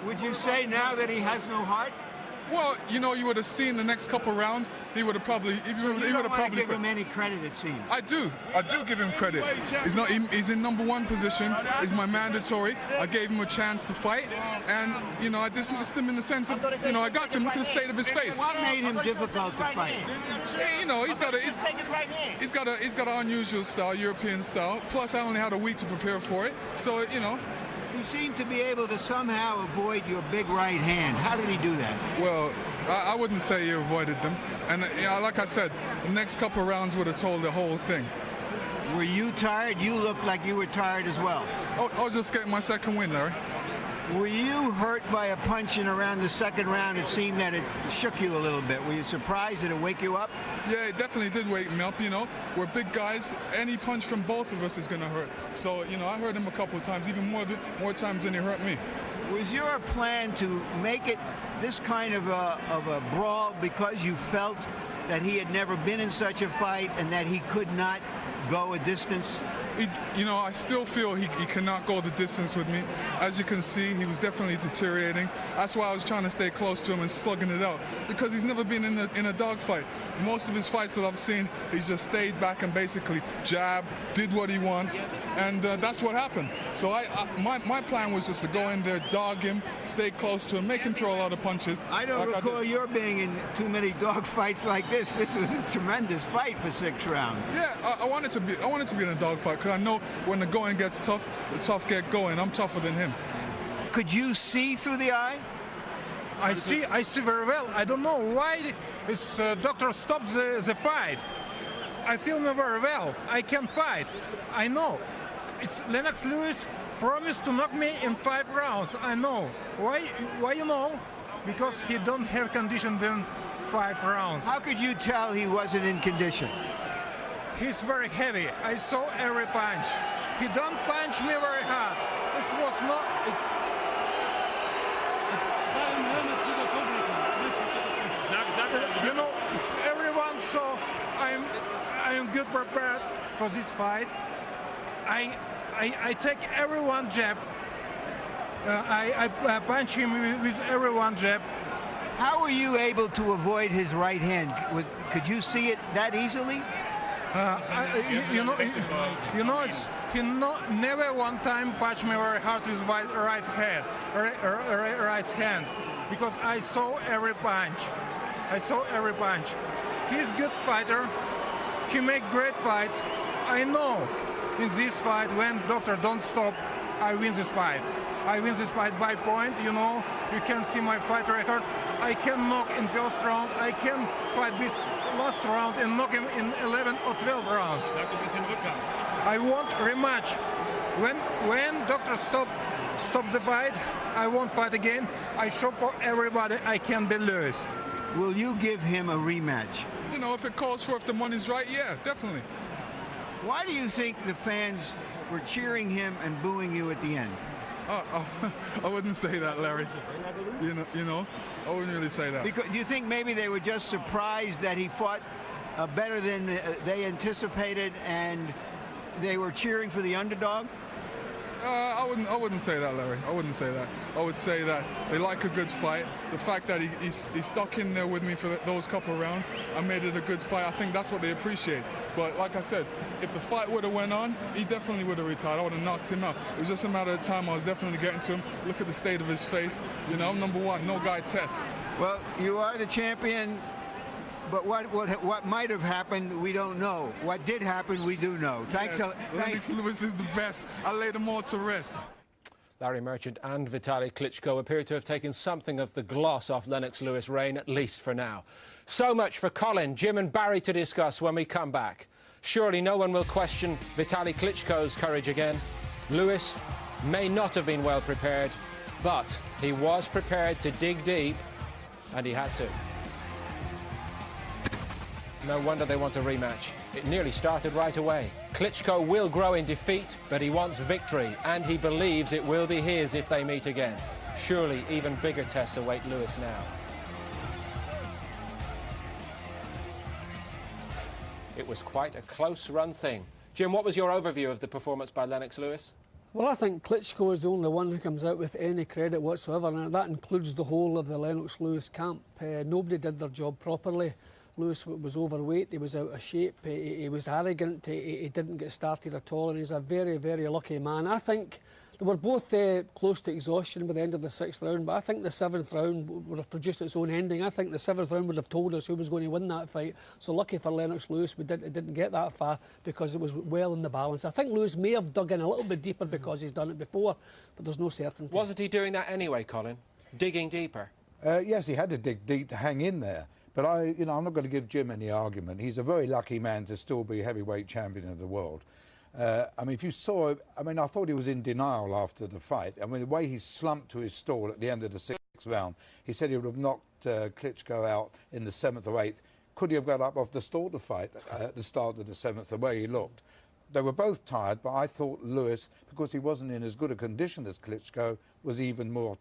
Would you say now that he has no heart? Well, you know, you would have seen the next couple rounds. He would have probably. He would have probably give him any credit, it seems. I do give him credit. He's in #1 position. He's my mandatory. I gave him a chance to fight, and you know, I dismissed him in the sense of, you know, I got to him. Look at the state of his face. What made him difficult to fight? You know, he's got an unusual style, European style. Plus, I only had a week to prepare for it, so you know. He seemed to be able to somehow avoid your big right hand. How did he do that? Well, I wouldn't say he avoided them. And like I said, the next couple of rounds would have told the whole thing. Were you tired? You looked like you were tired as well. Oh, I was just getting my second win, Larry. Were you hurt by a punch in around the second round? It seemed that it shook you a little bit. Were you surprised? Did it wake you up? Yeah, it definitely did wake me up, you know. We're big guys. Any punch from both of us is going to hurt. So, you know, I hurt him a couple of times, even more times than he hurt me. Was your plan to make it this kind of a brawl because you felt that he had never been in such a fight and that he could not go a distance? You know, I still feel he cannot go the distance with me. As you can see, he was definitely deteriorating. That's why I was trying to stay close to him and slugging it out, because he's never been in a dogfight. Most of his fights that I've seen, he's just stayed back and basically jabbed, did what he wants, and that's what happened. So my plan was just to go in there, dog him, stay close to him, make him throw a lot of punches. I don't recall your being in too many dog fights like this. This was a tremendous fight for 6 rounds. Yeah, I wanted to be in a dogfight, because I know when the going gets tough, the tough get going. I'm tougher than him. Could you see through the eye? I see very well. I don't know why this doctor stopped the fight. I feel me very well. I can fight. I know. It's Lennox Lewis promised to knock me in 5 rounds. I know. Why you know? Because he don't have condition in 5 rounds. How could you tell he wasn't in condition? He's very heavy. I saw every punch. He don't punch me very hard. This was not. You know, it's everyone. So I'm good prepared for this fight. I take everyone jab. I punch him with everyone jab. How were you able to avoid his right hand? Could you see it that easily? You know, it's he never one time punched me very hard with right hand, because I saw every punch. He's a good fighter. He make great fights. I know in this fight, when doctor don't stop, I win this fight. I win this fight by point. You know, you can see my fight record. I can knock in first round. I can fight this last round and knock him in 11 or 12 rounds. I want rematch. When doctor stop the fight, I won't fight again. I show for everybody I can be Lewis. Will you give him a rematch? You know, if it calls for, if the money's right, yeah, definitely. Why do you think the fans were cheering him and booing you at the end? I wouldn't say that, Larry. You know, I wouldn't really say that. Because, do you think maybe they were just surprised that he fought better than they anticipated, and they were cheering for the underdog? I wouldn't say that, Larry. I wouldn't say that. I would say that they like a good fight. The fact that he stuck in there with me for those couple of rounds, I made it a good fight. I think that's what they appreciate. But like I said, if the fight would have went on, he definitely would have retired. I would have knocked him out. It was just a matter of time. I was definitely getting to him. Look at the state of his face. You know, I'm #1. No guy tests. Well, you are the champion. But what might have happened, we don't know. What did happen, we do know. Thanks. Yes, Lennox Lewis is the best. I lay them all to rest. Larry Merchant and Vitali Klitschko appear to have taken something of the gloss off Lennox Lewis' reign, at least for now. So much for Colin, Jim and Barry to discuss when we come back. Surely no one will question Vitali Klitschko's courage again. Lewis may not have been well prepared, but he was prepared to dig deep, and he had to. No wonder they want a rematch. It nearly started right away. Klitschko will grow in defeat, but he wants victory, and he believes it will be his if they meet again. Surely even bigger tests await Lewis now. It was quite a close-run thing. Jim, what was your overview of the performance by Lennox Lewis? Well, I think Klitschko is the only one who comes out with any credit whatsoever, and that includes the whole of the Lennox Lewis camp. Nobody did their job properly. Lewis was overweight, he was out of shape, he was arrogant, he didn't get started at all, and he's a very, very lucky man. I think they were both close to exhaustion by the end of the 6th round, but I think the 7th round would have produced its own ending. I think the 7th round would have told us who was going to win that fight. So lucky for Lennox Lewis, it didn't get that far because it was well in the balance. I think Lewis may have dug in a little bit deeper because he's done it before, but there's no certainty. Wasn't he doing that anyway, Colin? Digging deeper? Yes, he had to dig deep to hang in there. But I'm not going to give Jim any argument. He's a very lucky man to still be heavyweight champion of the world. I mean, if you saw, I thought he was in denial after the fight. I mean, the way he slumped to his stall at the end of the 6th round, he said he would have knocked Klitschko out in the 7th or 8th. Could he have got up off the stall to fight at the start of the 7th, the way he looked? They were both tired, but I thought Lewis, because he wasn't in as good a condition as Klitschko, was even more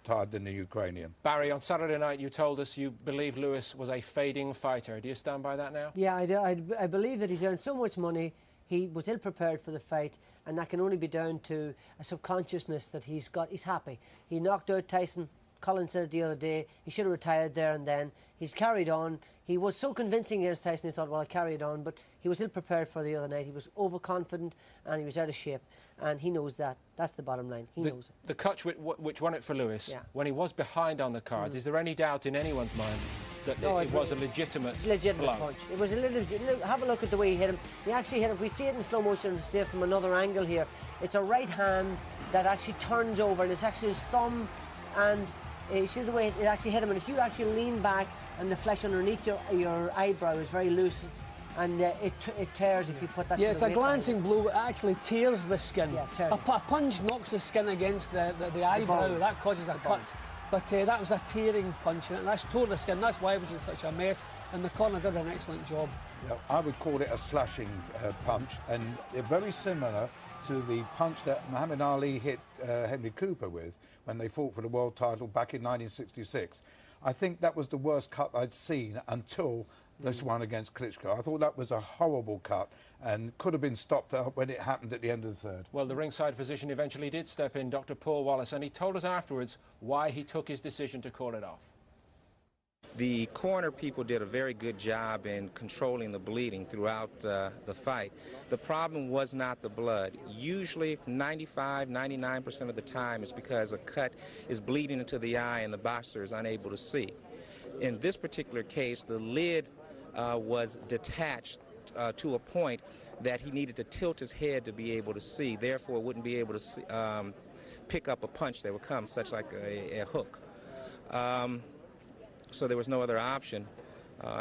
tired than the Ukrainian. Barry, on Saturday night you told us you believe Lewis was a fading fighter. Do you stand by that now? Yeah, I believe that he's earned so much money. He was ill-prepared for the fight, and that can only be down to a subconsciousness that he's happy. He knocked out Tyson. Colin said it the other day, he should have retired there and then. He's carried on. He was so convincing against Tyson, he thought, well, I'll carry it on. But he was ill-prepared for the other night. He was overconfident and he was out of shape. And he knows that. That's the bottom line. He knows it. The cut which won it for Lewis, yeah, when he was behind on the cards, is there any doubt in anyone's mind that it was a legitimate blow? Punch? It was a little... Have a look at the way he hit him. He actually hit him. If we see it in slow motion, stay from another angle here, it's a right hand that actually turns over, and it's actually his thumb, and you see the way it actually hit him. And if you actually lean back and the flesh underneath your eyebrow is very loose, and it tears if you put that. Yeah, it's a glancing blow. It actually tears the skin. Yeah, tears a punch knocks the skin against the eyebrow. That causes a cut. But that was a tearing punch, and that's tore the skin. That's why it was in such a mess. And the corner did an excellent job. Yeah, I would call it a slashing punch, and very similar to the punch that Muhammad Ali hit Henry Cooper with when they fought for the world title back in 1966. I think that was the worst cut I'd seen until this one against Klitschko. I thought that was a horrible cut and could have been stopped up when it happened at the end of the 3rd. Well, the ringside physician eventually did step in, Dr. Paul Wallace, and he told us afterwards why he took his decision to call it off. The corner people did a very good job in controlling the bleeding throughout the fight. The problem was not the blood. Usually 95–99% of the time it's because a cut is bleeding into the eye and the boxer is unable to see. In this particular case, the lid was detached to a point that he needed to tilt his head to be able to see. Therefore, wouldn't be able to see, pick up a punch that would come, such like a hook. So there was no other option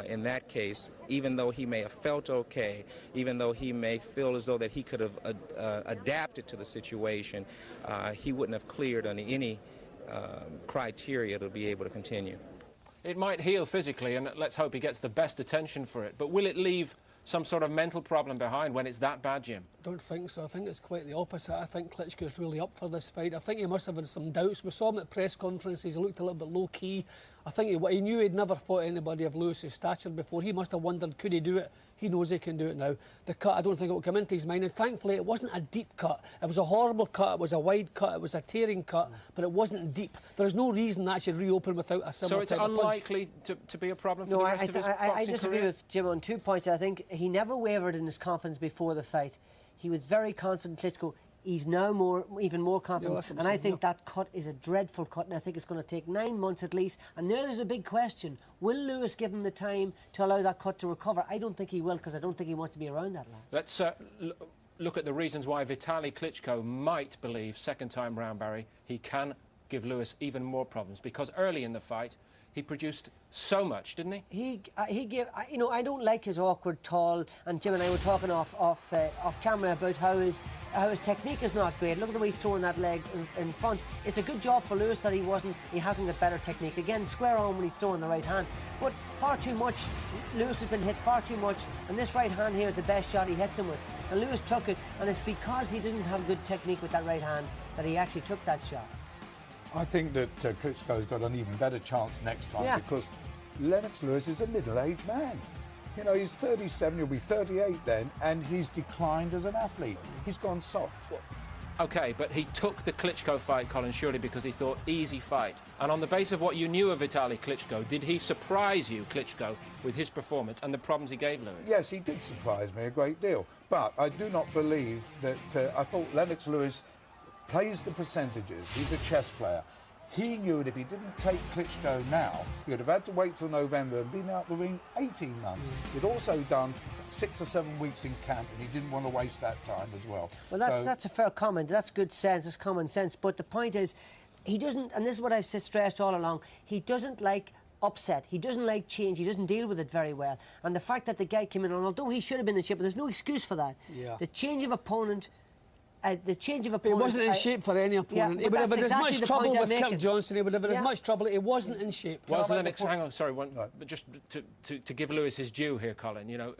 in that case, even though he may have felt okay, even though he may feel as though that he could have adapted to the situation, he wouldn't have cleared on any criteria to be able to continue. It might heal physically, and let's hope he gets the best attention for it, but will it leave some sort of mental problem behind when it's that bad, Jim? I don't think so. I think it's quite the opposite. I think Klitschko's really up for this fight. I think he must have had some doubts. We saw him at press conferences. He looked a little bit low-key. I think he knew he'd never fought anybody of Lewis's stature before. He must have wondered, could he do it? He knows he can do it now. The cut, I don't think it will come into his mind. And thankfully, it wasn't a deep cut. It was a horrible cut. It was a wide cut. It was a tearing cut, but it wasn't deep. There's no reason that should reopen without a similar type of punch. So it's unlikely to be a problem for the rest of his boxing I disagree career? with Jim on 2 points. I think he never wavered in his confidence before the fight. He was very confident, Klitschko. He's now even more confident, and I think that cut is a dreadful cut, and I think it's going to take 9 months at least. And there's a big question: will Lewis give him the time to allow that cut to recover? I don't think he will, because I don't think he wants to be around that long. Let's look at the reasons why Vitali Klitschko might believe, second time round, Barry, he can give Lewis even more problems, because early in the fight he produced so much, didn't he? He gave, you know, I don't like his awkward tall, and Jim and I were talking off camera about how his technique is not great. Look at the way he's throwing that leg in front. It's a good job for Lewis that he hasn't got better technique. Again, square on when he's throwing the right hand, but far too much. Lewis has been hit far too much, and this right hand here is the best shot he hits him with. And Lewis took it, and it's because he doesn't have good technique with that right hand that he actually took that shot. I think that Klitschko's got an even better chance next time because Lennox Lewis is a middle-aged man. You know, he's 37, he'll be 38 then, and he's declined as an athlete. He's gone soft. OK, but he took the Klitschko fight, Colin, surely because he thought, easy fight. And on the basis of what you knew of Vitali Klitschko, did he surprise you, Klitschko, with his performance and the problems he gave Lewis? Yes, he did surprise me a great deal. But I do not believe that... I thought Lennox Lewis plays the percentages. He's a chess player. He knew that if he didn't take Klitschko now, he would have had to wait till November and been out the ring 18 months. He'd also done 6 or 7 weeks in camp, and he didn't want to waste that time as well. Well, that's a fair comment. That's good sense. It's common sense. But the point is, he doesn't, and this is what I've stressed all along, he doesn't like upset. He doesn't like change. He doesn't deal with it very well. And the fact that the guy came in, and although he should have been in shape, but there's no excuse for that. Yeah. The change of opponent... He wasn't in shape for any opponent. He would have had as much trouble with Kirk Johnson. He would have had as much trouble. He wasn't in shape. Was Lennox, hang on, sorry, but just to give Lewis his due here, Colin, you know,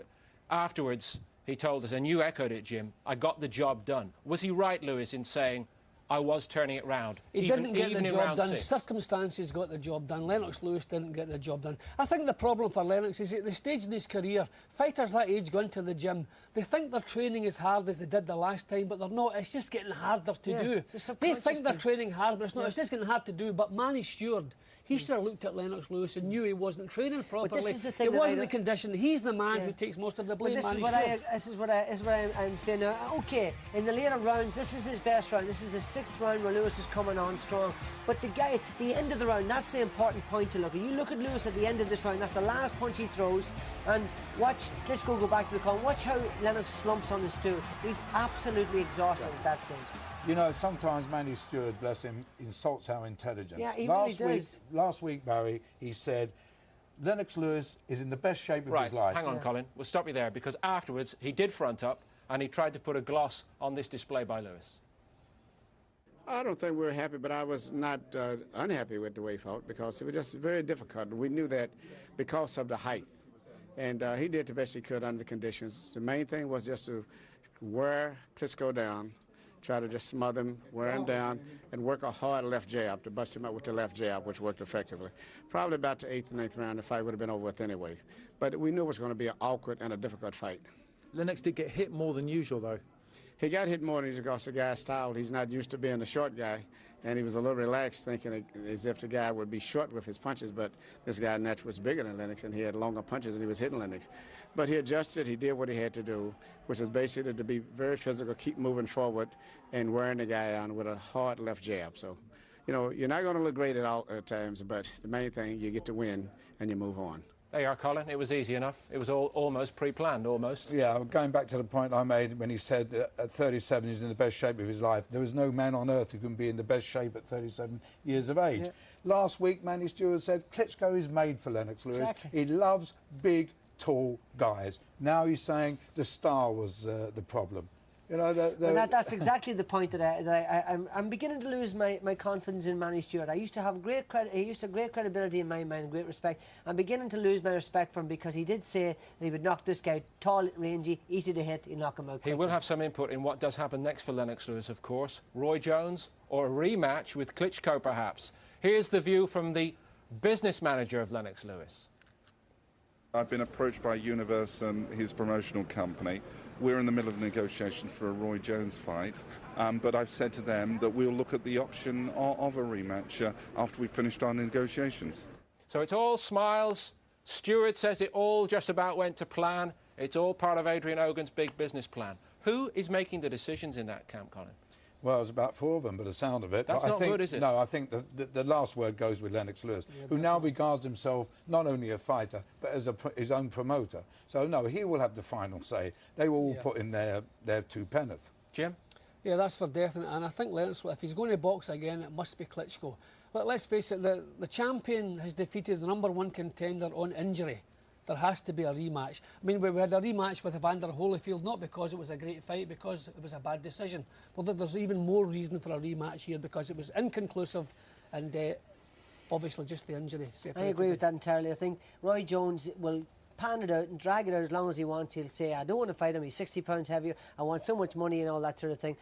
afterwards he told us, and you echoed it, Jim, I got the job done. Was he right, Lewis, in saying, I was turning it round? He didn't get the job done. Circumstances got the job done. Lennox Lewis didn't get the job done. I think the problem for Lennox is at the stage in his career, fighters that age go into the gym, they think they're training as hard as they did the last time, but they're not. It's just getting harder to do. They think they're training hard, but it's not. It's just getting hard to do. But Manny Stewart, he should have looked at Lennox Lewis and knew he wasn't training properly. This is the thing, he wasn't in condition. He's the man who takes most of the blame. This is what I'm saying now. OK, in the later rounds, this is his best round. This is the 6th round where Lewis is coming on strong. But the guy, it's the end of the round. That's the important point to look at. You look at Lewis at the end of this round. That's the last punch he throws. And watch, let's go back to the column. Watch how Lennox slumps on the stool. He's absolutely exhausted at that stage. You know, sometimes Manny Stewart, bless him, insults our intelligence. Yeah, he really does. Last week, Barry, he said, Lennox Lewis is in the best shape of his life. Hang on, Colin. We'll stop you there, because afterwards he did front up and he tried to put a gloss on this display by Lewis. I don't think we were happy, but I was not unhappy with the way he fought because it was just very difficult. We knew that because of the height. And he did the best he could under the conditions. The main thing was just to wear Klitschko down, try to just smother him, wear him down, and work a hard left jab to bust him up with the left jab, which worked effectively. Probably about the 8th and 9th round, the fight would have been over with anyway. But we knew it was going to be an awkward and a difficult fight. Lennox did get hit more than usual, though. He got hit more than usual because the guy's style. He's not used to being a short guy, and he was a little relaxed, thinking as if the guy would be short with his punches, but this guy naturally was bigger than Lennox, and he had longer punches, and he was hitting Lennox. But he adjusted. He did what he had to do, which was basically to be very physical, keep moving forward, and wearing the guy on with a hard left jab. So, you know, you're not going to look great at times, but the main thing, you get to win, and you move on. There you are, Colin. It was easy enough. It was almost pre-planned, almost. Yeah, going back to the point I made when he said at 37 he's in the best shape of his life. There is no man on earth who can be in the best shape at 37 years of age. Yeah. Last week, Manny Stewart said Klitschko is made for Lennox Lewis. Exactly. He loves big, tall guys. Now he's saying the star was the problem. You know, that's exactly the point that I'm beginning to lose my confidence in Manny Stewart. I used to have great credibility in my mind, great respect. I'm beginning to lose my respect for him because he did say that he would knock this guy tall, rangy, easy to hit. He'd knock him out quickly. He will have some input in what does happen next for Lennox Lewis, of course. Roy Jones or a rematch with Klitschko, perhaps. Here's the view from the business manager of Lennox Lewis. I've been approached by Universe and his promotional company. We're in the middle of negotiations for a Roy Jones fight, but I've said to them that we'll look at the option of a rematch after we've finished our negotiations. So it's all smiles. Stewart says it all just about went to plan. It's all part of Adrian Ogan's big business plan. Who is making the decisions in that camp, Colin? Well, it's about 4 of them, by the sound of it. That's not good, is it? No, I think the last word goes with Lennox Lewis, who now regards himself not only a fighter, but as his own promoter. So, no, he will have the final say. They will all put in their 2 penneth. Jim? Yeah, that's for definite. And I think Lennox, if he's going to box again, it must be Klitschko. Let's face it, the champion has defeated the #1 contender on injury. There has to be a rematch. I mean, we had a rematch with Evander Holyfield, not because it was a great fight, because it was a bad decision. Well, there's even more reason for a rematch here because it was inconclusive and obviously just the injury. I agree with that entirely. I think Roy Jones will pan it out and drag it out as long as he wants. He'll say, I don't want to fight him, he's 60 pounds heavier, I want so much money and all that sort of thing.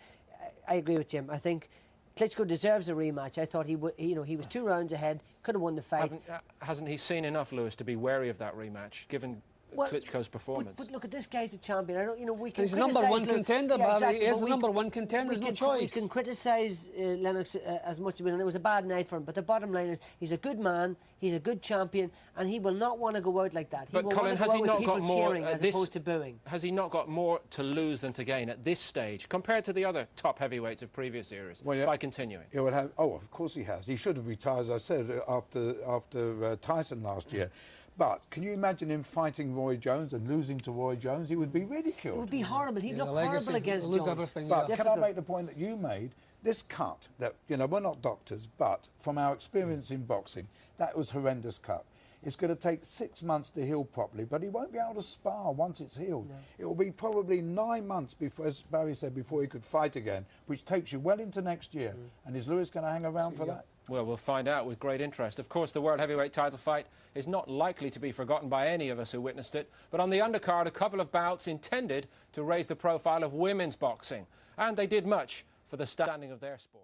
I agree with Jim. I think Klitschko deserves a rematch. I thought he was 2 rounds ahead, could have won the fight. Hasn't he seen enough, Lewis, to be wary of that rematch, given Klitschko's performance? But look, at this guy's a champion. I don't, we can. He's #1 contender, yeah, exactly, he is the #1 contender. There's no choice. We can criticise Lennox as much as we, and it was a bad night for him. But the bottom line is, he's a good man, he's a good champion, and he will not want to go out like that. He will Colin, has he not got more cheering as opposed to booing? Has he not got more to lose than to gain at this stage compared to the other top heavyweights of previous eras? By continuing, he would have. Oh, of course he has. He should have retired, as I said, after Tyson last year. But can you imagine him fighting Roy Jones and losing to Roy Jones? He would be ridiculed. It would be horrible. He'd look horrible against Jones. Everything, but can I make the point that you made? This cut, that, we're not doctors, but from our experience in boxing, that was horrendous cut. It's going to take 6 months to heal properly, but he won't be able to spar once it's healed. No. It will be probably 9 months before, as Barry said, before he could fight again, which takes you well into next year. And is Lewis going to hang around for that? Well, we'll find out with great interest. Of course, the World Heavyweight title fight is not likely to be forgotten by any of us who witnessed it. But on the undercard, a couple of bouts intended to raise the profile of women's boxing. And they did much for the standing of their sport.